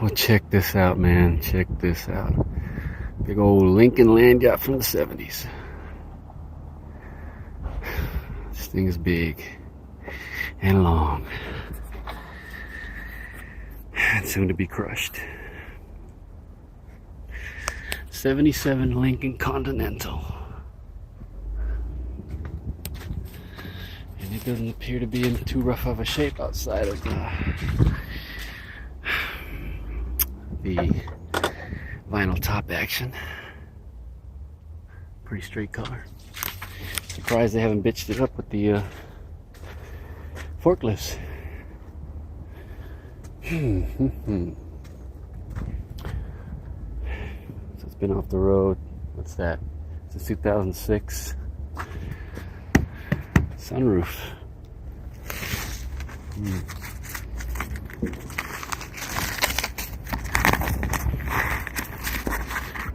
Well, check this out, man. Check this out. Big old Lincoln land yacht from the 70s. This thing is big and long and soon to be crushed. 77 Lincoln Continental. And it doesn't appear to be in too rough of a shape outside of the vinyl top action. Pretty straight color. Surprised they haven't bitched it up with the forklifts. So it's been off the road. What's that? It's a 2006 sunroof.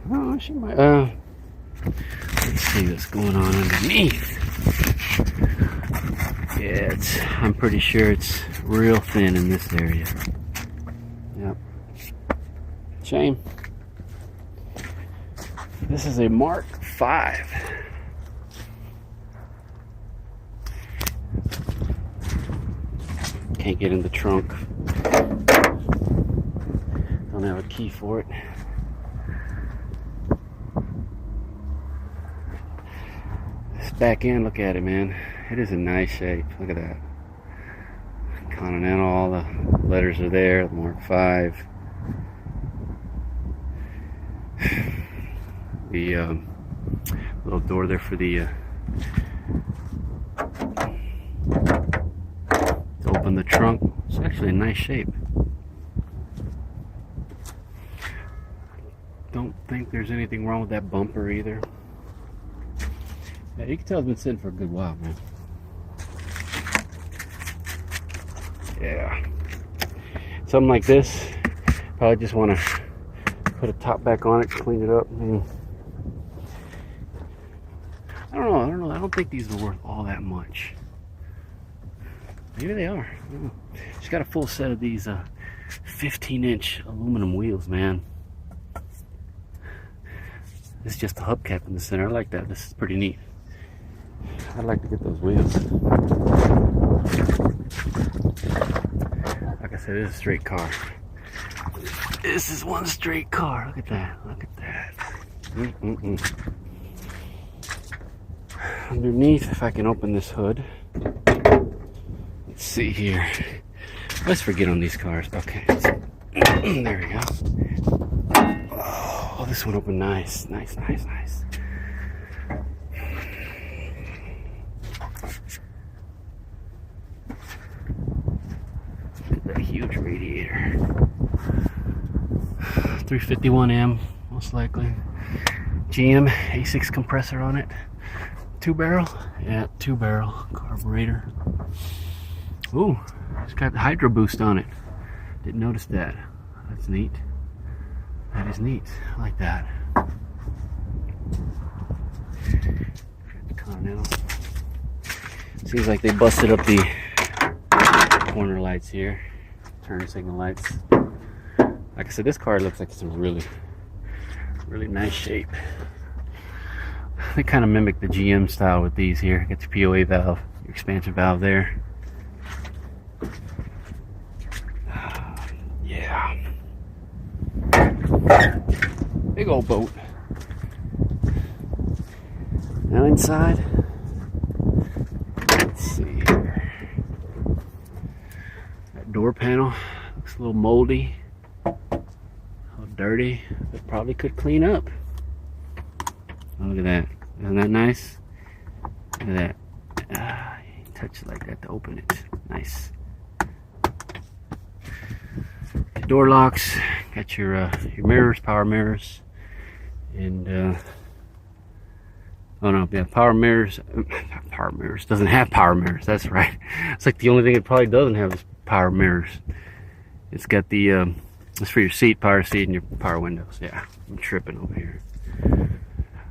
Oh, she might. Let's see what's going on underneath. Yeah, I'm pretty sure it's real thin in this area. Yep. Shame. This is a Mark V. Can't get in the trunk. Don't have a key for it. This back end, look at it, man. It is in nice shape. Look at that. Continental, all the letters are there. Mark V. The little door there for the to open the trunk. It's actually in nice shape. Don't think there's anything wrong with that bumper either. Yeah, you can tell it's been sitting for a good while, man. Yeah. Something like this, probably just want to put a top back on it, clean it up. And I don't know. I don't think these are worth all that much. Maybe they are. I don't know. She's got a full set of these 15-inch aluminum wheels, man. This is just a hubcap in the center. I like that. This is pretty neat. I'd like to get those wheels. Like I said, this is a straight car. This is one straight car. Look at that. Look at that. Underneath, if I can open this hood. Let's see here. Let's forget on these cars. Okay. There we go. Oh, this one opened nice. Nice. That huge radiator. 351M, most likely. GM A6 compressor on it. 2-barrel? Yeah, 2-barrel carburetor. Ooh, it's got the Hydro Boost on it. Didn't notice that. That's neat. That is neat. I like that. Continental. Seems like they busted up the corner lights here. Turn signal lights. Like I said, this car looks like it's in really nice shape. They kind of mimic the GM style with these here. Get your POA valve, your expansion valve there. Yeah. Big old boat. Now inside. Let's see here. That door panel looks a little moldy. Dirty, but probably could clean up. Oh, look at that. Isn't that nice? Look at that. Touch it like that to open it. Nice. Door locks. Got your mirrors, power mirrors, and oh no, yeah, power mirrors. Power mirrors doesn't have power mirrors. That's right. It's like the only thing it probably doesn't have is power mirrors. It's got the it's for your seat, power seat, and your power windows. Yeah, I'm tripping over here.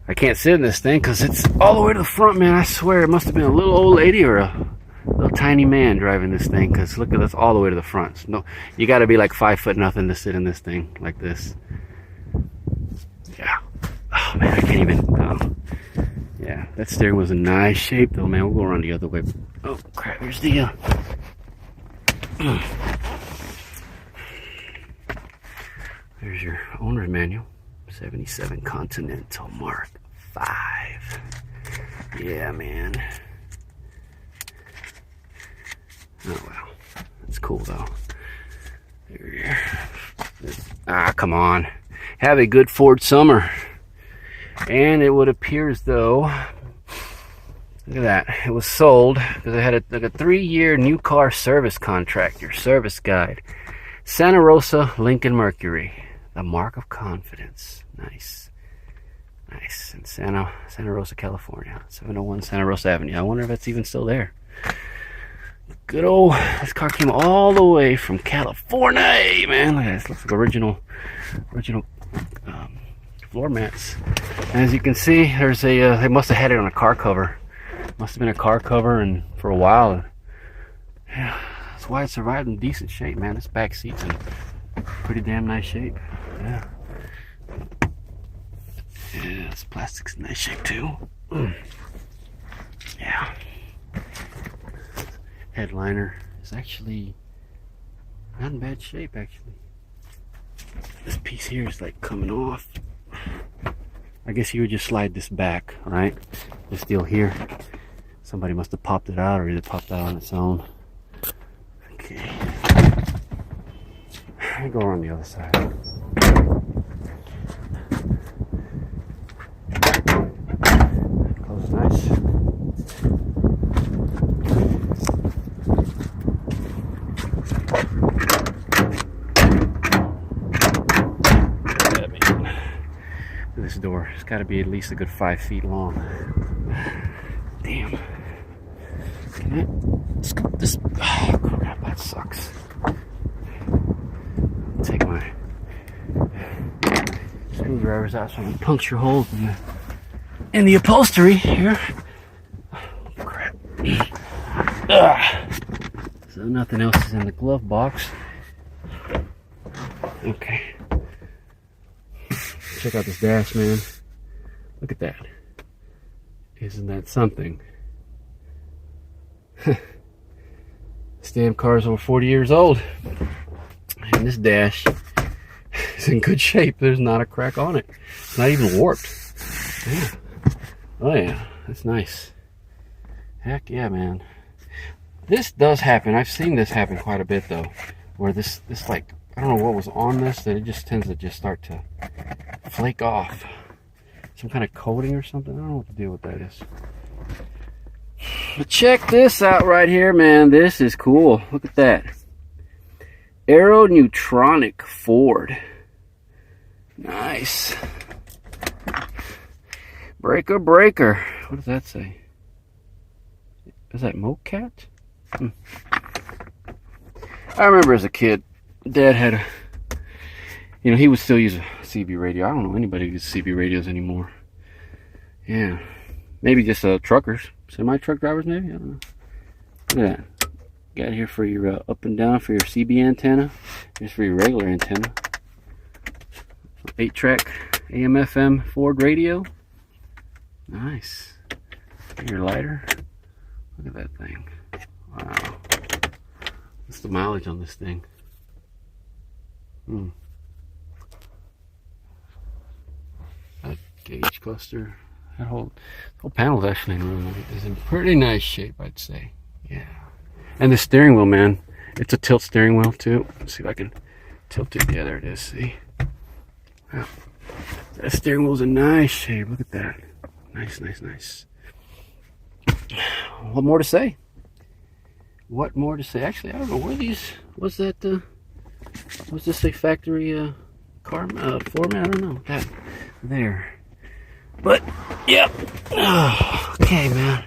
I can't sit in this thing because it's all the way to the front, man. I swear it must have been a little old lady or a little tiny man driving this thing, because look at this all the way to the front. No, you got to be like 5 foot nothing to sit in this thing like this. Yeah. Oh man, I can't even. Yeah, that steering wheel's in nice shape though, man. We'll go around the other way. Oh crap! Here's the. There's your owner's manual. 77 Continental Mark 5. Yeah, man. Oh well, that's cool though. There. Ah, come on. Have a good Ford summer. And it would appear as though, look at that, it was sold because I had a 3-year new car service contract. Your service guide, Santa Rosa Lincoln Mercury, the mark of confidence. Nice. In Santa Rosa, California, 701 Santa Rosa Avenue. I wonder if it's even still there. Good old, this car came all the way from California, man. Look at this, looks like original floor mats. And as you can see, there's a, they must have had it on a car cover. Must have been a car cover, and for a while, yeah, that's why it survived in decent shape, man. This back seat's in pretty damn nice shape. Yeah. Yeah, this plastic's in nice shape too. Yeah. Headliner is actually not in bad shape, actually. This piece here is like coming off. I guess you would just slide this back, right? This deal here, somebody must have popped it out, or either popped out on its own. Okay. I'll go around the other side. Close nice. This door, it's got to be at least a good 5 feet long. Damn. Can I scoop this? Oh crap, that sucks. Take my screwdrivers out so I can puncture holes in the upholstery here. Oh, crap. So nothing else is in the glove box. Okay. Check out this dash, man. Look at that. Isn't that something? This damn car is over 40 years old. And this dash is in good shape. There's not a crack on it. It's not even warped. Yeah. Oh yeah, that's nice. Heck yeah, man. This does happen. I've seen this happen quite a bit though. Where this like, I don't know what was on this, that it just tends to just start to flake off. Some kind of coating or something. I don't know what the deal with that is. But check this out right here, man. This is cool. Look at that. Aeroneutronic Ford. Nice. Breaker. What does that say? Is that MoCat? I remember as a kid, Dad had a, he would still use a CB radio. I don't know anybody who uses CB radios anymore. Yeah. Maybe just truckers. Semi-truck drivers maybe? I don't know. Look at that. Got here for your up and down for your CB antenna. Here's for your regular antenna. 8-track AM FM Ford radio. Nice. Your lighter. Look at that thing. Wow. What's the mileage on this thing? That gauge cluster. That whole panel's actually is in pretty nice shape, I'd say. Yeah. And the steering wheel, man. It's a tilt steering wheel too. Let's see if I can tilt it. Yeah, there it is. See? Wow. That steering wheel's in nice shape. Look at that. Nice. What more to say? Actually, I don't know where these. Was that was this a factory car format? I don't know. That there. But yeah. Oh, okay, man.